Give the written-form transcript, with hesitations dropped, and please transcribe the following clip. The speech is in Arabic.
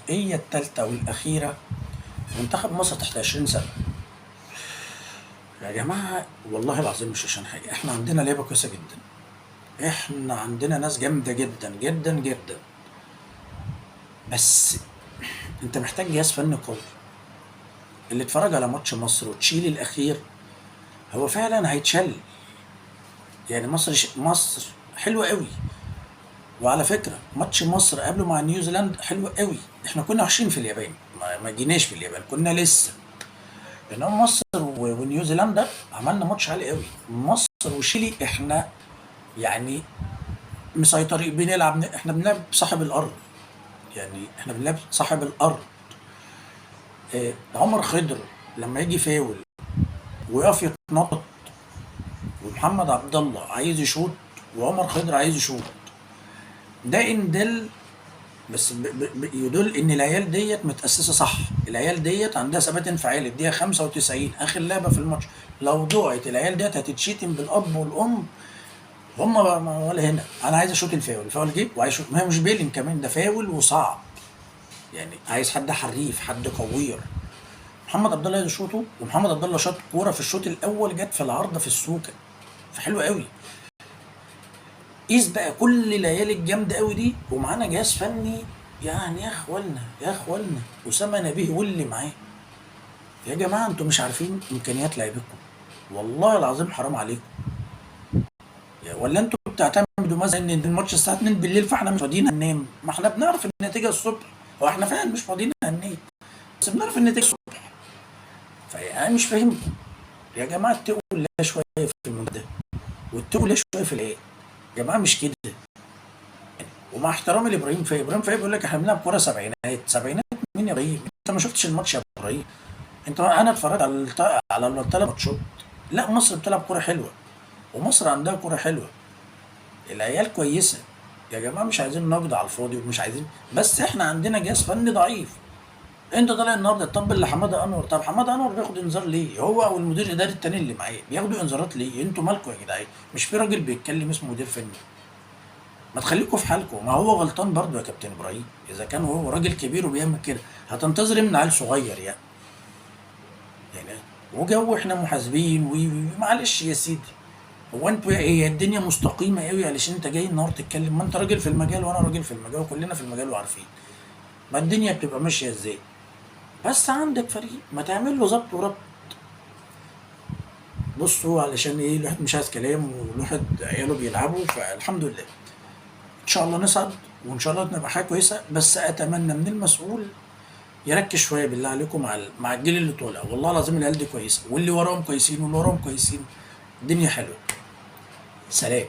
هي التالتة والأخيرة. منتخب مصر تحت 20 سنة يا جماعة، والله العظيم مش عشان حاجة، احنا عندنا لعيبة كويسة جدا، احنا عندنا ناس جامدة جدا جدا جدا، بس انت محتاج جهاز فني قوي. اللي اتفرج على ماتش مصر وتشيلي الأخير هو فعلا هيتشل. يعني مصر حلوة قوي. وعلى فكرة ماتش مصر قبله مع نيوزيلاند حلو قوي، احنا كنا وحشين في اليابان، ما جيناش في اليابان، كنا لسه. انما مصر ونيوزيلندا عملنا ماتش عالي قوي. مصر وشيلي احنا يعني مسيطرين، احنا بنلعب صاحب الارض، يعني احنا بنلعب صاحب الارض. عمر خضر لما يجي فاول ويقف يتنطط، ومحمد عبد الله عايز يشوط وعمر خضر عايز يشوط، ده ان دل بس يدل ان العيال ديت متاسسه صح. العيال ديت عندها ثبات انفعالي. الدقيقه 95 اخر لعبه في الماتش، لو ضاعت العيال ديت هتتشتم بالاب والام. هم ولا هنا، انا عايز اشوط الفاول جه وعايز اشوط، ما هي مش بيلين كمان، ده فاول وصعب. يعني عايز حد حريف، حد قوير. محمد عبد الله عايز يشوطه، ومحمد عبد الله شاط كوره في الشوط الاول جت في العارضه في السوكه، فحلو قوي. قيس بقى كل العيال الجامده قوي دي ومعانا جهاز فني. يعني يا اخوانا اسامه نبيه واللي معاه. يا جماعه انتوا مش عارفين امكانيات لعيبتكم، والله العظيم حرام عليكم. ولا انتوا بتعتمدوا مثلا ان الماتش الساعه 2 بالليل فاحنا مش فاضيين هننام؟ ما احنا بنعرف النتيجه الصبح. هو احنا فعلا مش فاضيين هننام، بس بنعرف النتيجه الصبح. فانا مش فاهمكم يا جماعه، اتقوا الله شويه في المنتخب ده، واتقوا الله شويه في العيال. يا جماعه مش كده. ومع احترامي لابراهيم فايق، ابراهيم فايق بيقول لك احنا بنلعب كوره سبعينات. مين يا ابراهيم؟ انت ما شفتش الماتش يا ابراهيم. انا اتفرجت على الثلاث ماتشات. لا مصر بتلعب كوره حلوه، ومصر عندها كوره حلوه، العيال كويسه. يا جماعه مش عايزين نقد على الفاضي، ومش عايزين، بس احنا عندنا جهاز فني ضعيف. انت طالع النهارده تطبل لحماده انور، طب حماده انور بياخد انذار ليه؟ هو او المدير الاداري التاني اللي معاه بياخدوا انذارات ليه؟ انتوا مالكم يا جدعان؟ مش في راجل بيتكلم اسمه مدير فني؟ ما تخليكوا في حالكم. ما هو غلطان برضه يا كابتن ابراهيم، اذا كان هو راجل كبير وبيعمل كده هتنتظر إيه من عيل صغير يعني وجو احنا محاسبين معلش يا سيدي. هو انتوا هي الدنيا مستقيمه قوي علشان انت جاي النهارده تتكلم؟ ما انت راجل في المجال وانا راجل في المجال وكلنا في المجال وعارفين ما الدنيا بتبقى ماشيه ازاي. بس عندك فريق ما تعمل له ظبط وربط. بصوا علشان ايه، الواحد مش عايز كلام والواحد عياله بيلعبوا، فالحمد لله ان شاء الله نصعد، وان شاء الله نبقى حاجه كويسه. بس اتمنى من المسؤول يركز شويه بالله عليكم مع الجيل اللي طالع. والله العظيم العيال دي كويسه، واللي وراهم كويسين، واللي وراهم كويسين. الدنيا حلوه. سلام.